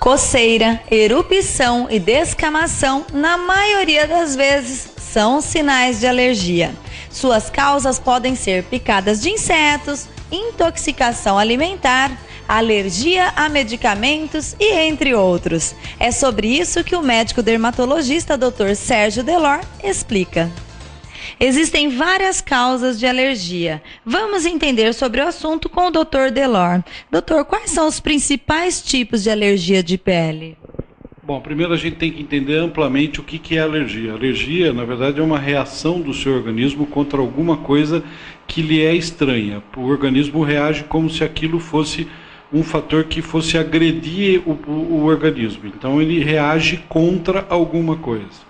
Coceira, erupção e descamação, na maioria das vezes, são sinais de alergia. Suas causas podem ser picadas de insetos, intoxicação alimentar, alergia a medicamentos e entre outros. É sobre isso que o médico dermatologista Dr. Sérgio Delor explica. Existem várias causas de alergia. Vamos entender sobre o assunto com o Dr. Delor. Doutor, quais são os principais tipos de alergia de pele? Bom, primeiro a gente tem que entender amplamente o que é alergia. Alergia, na verdade, é uma reação do seu organismo contra alguma coisa que lhe é estranha. O organismo reage como se aquilo fosse um fator que fosse agredir o organismo. Então ele reage contra alguma coisa.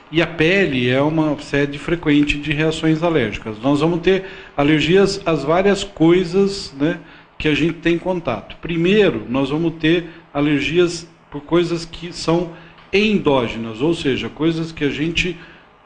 E a pele é uma sede frequente de reações alérgicas. Nós vamos ter alergias às várias coisas, né, que a gente tem contato. Primeiro, nós vamos ter alergias por coisas que são endógenas, ou seja, coisas que a gente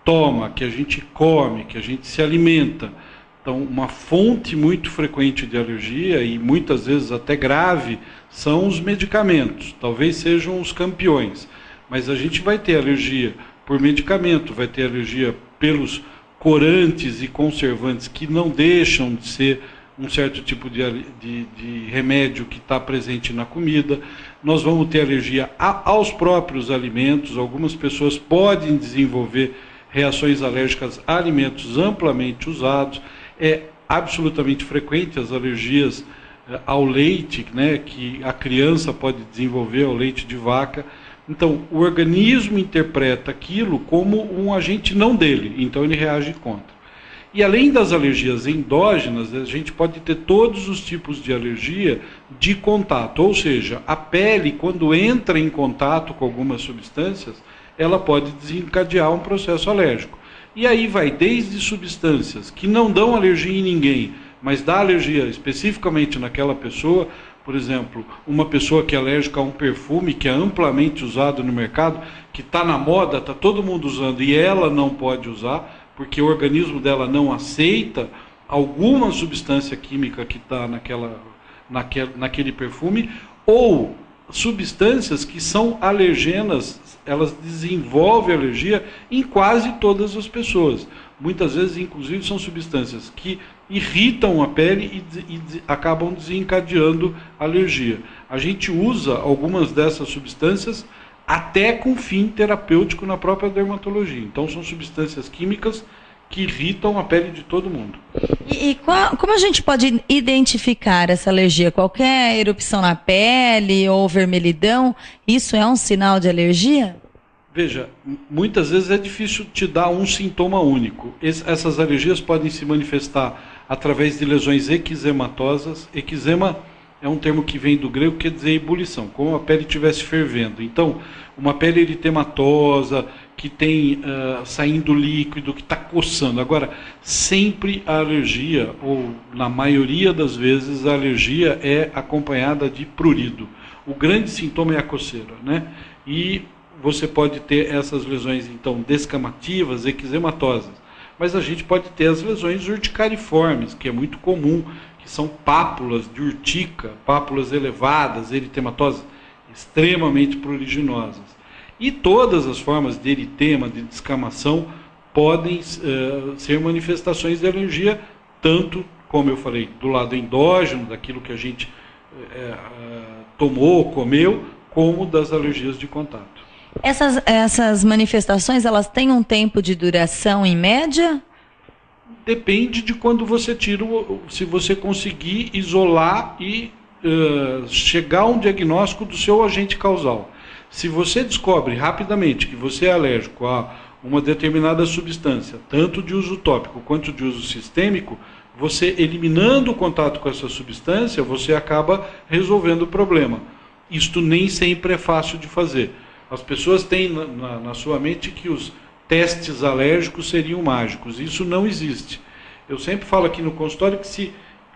toma, que a gente come, que a gente se alimenta. Então, uma fonte muito frequente de alergia, e muitas vezes até grave, são os medicamentos. Talvez sejam os campeões. Mas a gente vai ter alergia por medicamento, vai ter alergia pelos corantes e conservantes que não deixam de ser um certo tipo de remédio que está presente na comida. Nós vamos ter alergia aos próprios alimentos. Algumas pessoas podem desenvolver reações alérgicas a alimentos amplamente usados. É absolutamente frequente as alergias ao leite, né, que a criança pode desenvolver ao leite de vaca. Então, o organismo interpreta aquilo como um agente não dele, então ele reage contra. E além das alergias endógenas, a gente pode ter todos os tipos de alergia de contato, ou seja, a pele, quando entra em contato com algumas substâncias, ela pode desencadear um processo alérgico. E aí vai desde substâncias que não dão alergia em ninguém, mas dá alergia especificamente naquela pessoa. Por exemplo, uma pessoa que é alérgica a um perfume que é amplamente usado no mercado, que está na moda, está todo mundo usando e ela não pode usar, porque o organismo dela não aceita alguma substância química que está naquele perfume, ou substâncias que são alergenas, elas desenvolvem alergia em quase todas as pessoas. Muitas vezes, inclusive, são substâncias que irritam a pele e acabam desencadeando alergia. A gente usa algumas dessas substâncias até com fim terapêutico na própria dermatologia. Então, são substâncias químicas que irritam a pele de todo mundo. Como a gente pode identificar essa alergia? Qualquer erupção na pele ou vermelhidão, isso é um sinal de alergia? Veja, muitas vezes é difícil te dar um sintoma único. Essas alergias podem se manifestar através de lesões eczematosas. Eczema é um termo que vem do grego, que quer dizer ebulição, como a pele estivesse fervendo. Então, uma pele eritematosa, que tem saindo líquido, que está coçando. Agora, sempre a alergia, ou na maioria das vezes, a alergia é acompanhada de prurido. O grande sintoma é a coceira, né? E você pode ter essas lesões, então, descamativas, eczematosas. Mas a gente pode ter as lesões urticariformes, que é muito comum, que são pápulas de urtica, pápulas elevadas, eritematosas, extremamente pruriginosas. E todas as formas de eritema, de descamação, podem ser manifestações de alergia, tanto, como eu falei, do lado endógeno, daquilo que a gente tomou, comeu, como das alergias de contato. Essas manifestações, elas têm um tempo de duração em média? Depende de quando você tira, se você conseguir isolar e chegar a um diagnóstico do seu agente causal. Se você descobre rapidamente que você é alérgico a uma determinada substância, tanto de uso tópico quanto de uso sistêmico, você eliminando o contato com essa substância, você acaba resolvendo o problema. Isto nem sempre é fácil de fazer. As pessoas têm na sua mente que os testes alérgicos seriam mágicos. Isso não existe. Eu sempre falo aqui no consultório que se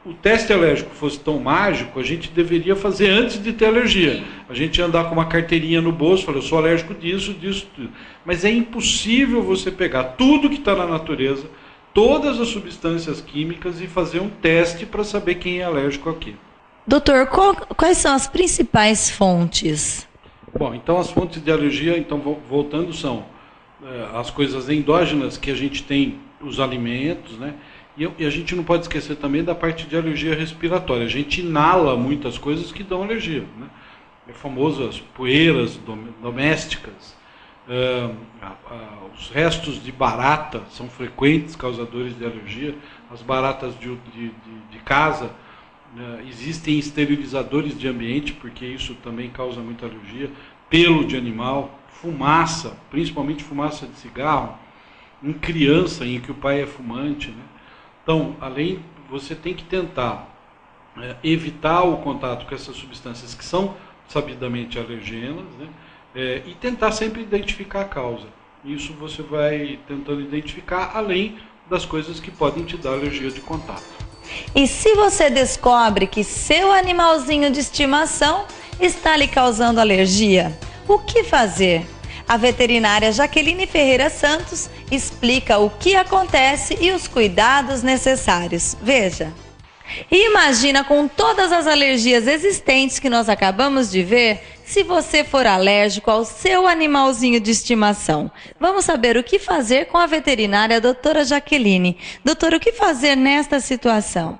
o teste alérgico fosse tão mágico, a gente deveria fazer antes de ter alergia. A gente ia andar com uma carteirinha no bolso, falar, eu sou alérgico disso, disso, tudo. Mas é impossível você pegar tudo que está na natureza, todas as substâncias químicas e fazer um teste para saber quem é alérgico a quê. Doutor, quais são as principais fontes? Bom, então as fontes de alergia, então voltando, são as coisas endógenas que a gente tem, os alimentos, né? E a gente não pode esquecer também da parte de alergia respiratória. A gente inala muitas coisas que dão alergia, né? É famoso as poeiras domésticas, os restos de barata são frequentes causadores de alergia. As baratas de casa, existem esterilizadores de ambiente, porque isso também causa muita alergia. Pelo de animal, fumaça, principalmente fumaça de cigarro, em criança em que o pai é fumante, né? Então, você tem que tentar evitar o contato com essas substâncias que são sabidamente alergenas, né? E tentar sempre identificar a causa. Isso você vai tentando identificar, além das coisas que podem te dar alergia de contato. E se você descobre que seu animalzinho de estimação está lhe causando alergia, o que fazer? A veterinária Jaqueline Ferreira Santos explica o que acontece e os cuidados necessários. Veja. E imagina, com todas as alergias existentes que nós acabamos de ver, se você for alérgico ao seu animalzinho de estimação. Vamos saber o que fazer com a veterinária doutora Jaqueline. Doutora, o que fazer nesta situação?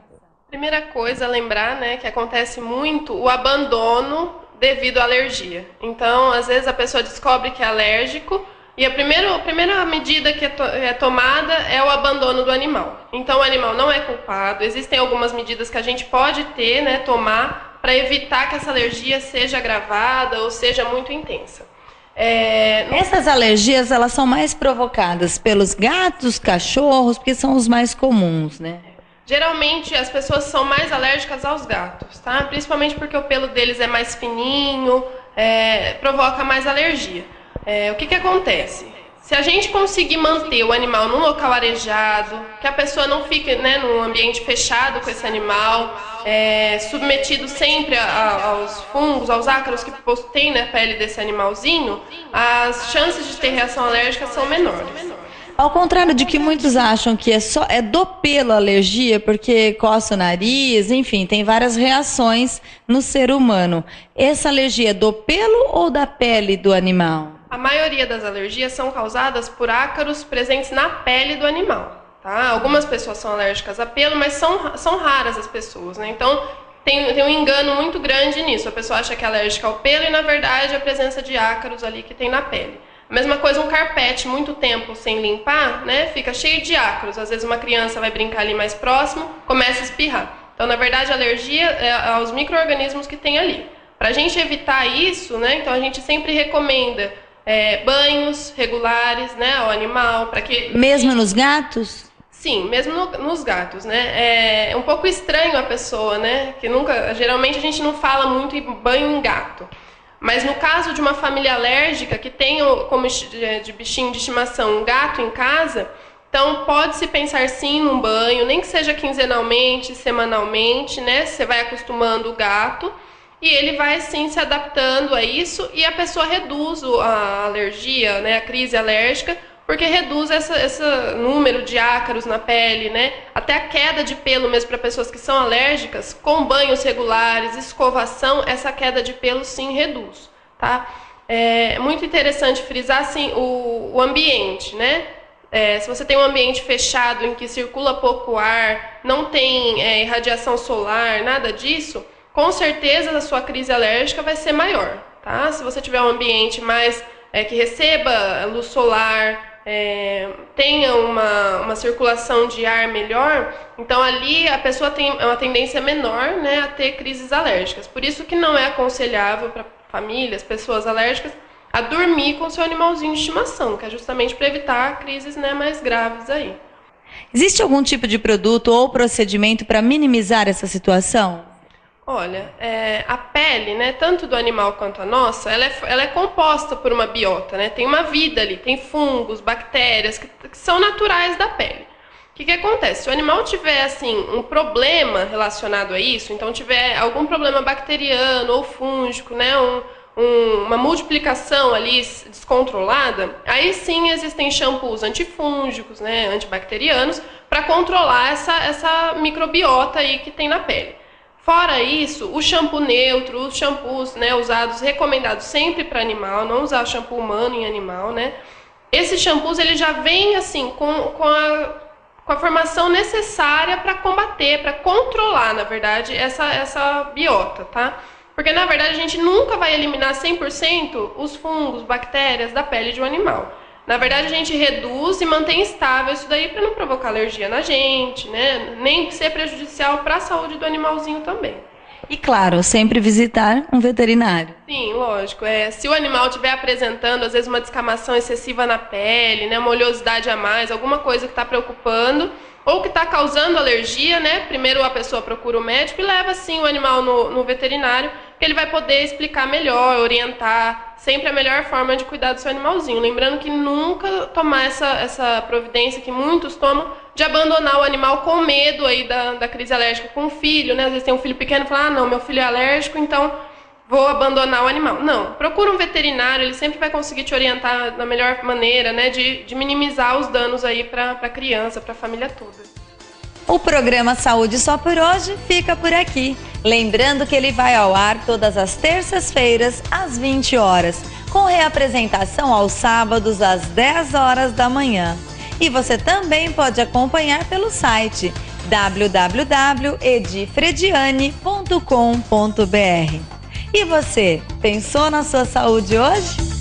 Primeira coisa, lembrar, né, que acontece muito o abandono devido à alergia. Então, às vezes a pessoa descobre que é alérgico e a primeira medida que é tomada é o abandono do animal. Então, o animal não é culpado. Existem algumas medidas que a gente pode ter, né, tomar para evitar que essa alergia seja agravada ou seja muito intensa. Essas alergias, elas são mais provocadas pelos gatos, cachorros, porque são os mais comuns, né? Geralmente as pessoas são mais alérgicas aos gatos, tá? Principalmente porque o pelo deles é mais fininho, provoca mais alergia. O que acontece? Se a gente conseguir manter o animal num local arejado, que a pessoa não fique, né, num ambiente fechado com esse animal, submetido sempre aos fungos, aos ácaros que tem na pele desse animalzinho, as chances de ter reação alérgica são menores. Ao contrário de que muitos acham que é do pelo a alergia, porque coça o nariz, enfim, tem várias reações no ser humano. Essa alergia é do pelo ou da pele do animal? A maioria das alergias são causadas por ácaros presentes na pele do animal. Tá? Algumas pessoas são alérgicas a pelo, mas são raras as pessoas, né? Então, tem um engano muito grande nisso. A pessoa acha que é alérgica ao pelo e, na verdade, é a presença de ácaros ali que tem na pele. A mesma coisa um carpete, muito tempo sem limpar, né, fica cheio de ácaros. Às vezes uma criança vai brincar ali mais próximo, começa a espirrar. Então, na verdade, a alergia é aos micro-organismos que tem ali. Para a gente evitar isso, né, então a gente sempre recomenda banhos regulares, né, ao animal. Mesmo nos gatos? Sim, mesmo nos gatos, né. É um pouco estranho a pessoa, né, que geralmente a gente não fala muito em banho em gato. Mas no caso de uma família alérgica que tem como de bichinho de estimação um gato em casa, então pode-se pensar sim num banho, nem que seja quinzenalmente, semanalmente, né? Você vai acostumando o gato e ele vai sim se adaptando a isso e a pessoa reduz a alergia, né? A crise alérgica, porque reduz esse número de ácaros na pele, né? Até a queda de pelo mesmo para pessoas que são alérgicas, com banhos regulares, escovação, essa queda de pelo sim reduz, tá? É muito interessante frisar assim, o ambiente, né? Se você tem um ambiente fechado em que circula pouco ar, não tem irradiação solar, nada disso, com certeza a sua crise alérgica vai ser maior, tá? Se você tiver um ambiente mais que receba luz solar, tenha uma circulação de ar melhor, então ali a pessoa tem uma tendência menor, né, a ter crises alérgicas. Por isso que não é aconselhável para famílias, pessoas alérgicas, a dormir com seu animalzinho de estimação, que é justamente para evitar crises, né, mais graves aí. Existe algum tipo de produto ou procedimento para minimizar essa situação? Olha, a pele, né, tanto do animal quanto a nossa, ela é composta por uma biota, né? Tem uma vida ali, tem fungos, bactérias que são naturais da pele. O que acontece? Se o animal tiver assim um problema relacionado a isso, então tiver algum problema bacteriano ou fúngico, né, uma multiplicação ali descontrolada, aí sim existem shampoos antifúngicos, né, antibacterianos, para controlar essa microbiota aí que tem na pele. Fora isso, o shampoo neutro, os shampoos, né, usados, recomendados sempre para animal, não usar shampoo humano em animal, né? Esses shampoos, ele já vem assim com a formação necessária para combater, para controlar, na verdade, essa biota, tá? Porque, na verdade, a gente nunca vai eliminar 100% os fungos, bactérias da pele de um animal. Na verdade, a gente reduz e mantém estável isso daí para não provocar alergia na gente, né? Nem ser prejudicial para a saúde do animalzinho também. E, claro, sempre visitar um veterinário. Sim, lógico. Se o animal estiver apresentando, às vezes, uma descamação excessiva na pele, né? Uma oleosidade a mais, alguma coisa que está preocupando ou que está causando alergia, né? Primeiro a pessoa procura o médico e leva, sim, o animal no veterinário, que ele vai poder explicar melhor, orientar sempre a melhor forma de cuidar do seu animalzinho. Lembrando que nunca tomar essa providência que muitos tomam de abandonar o animal com medo aí da crise alérgica com o filho, né? Às vezes tem um filho pequeno e fala, não, meu filho é alérgico, então vou abandonar o animal. Não, procura um veterinário, ele sempre vai conseguir te orientar da melhor maneira, né? De minimizar os danos aí para a criança, para a família toda. O programa Saúde Só por hoje fica por aqui. Lembrando que ele vai ao ar todas as terças-feiras, às 20 horas, com reapresentação aos sábados, às 10 horas da manhã. E você também pode acompanhar pelo site www.edifrediane.com.br. E você, pensou na sua saúde hoje?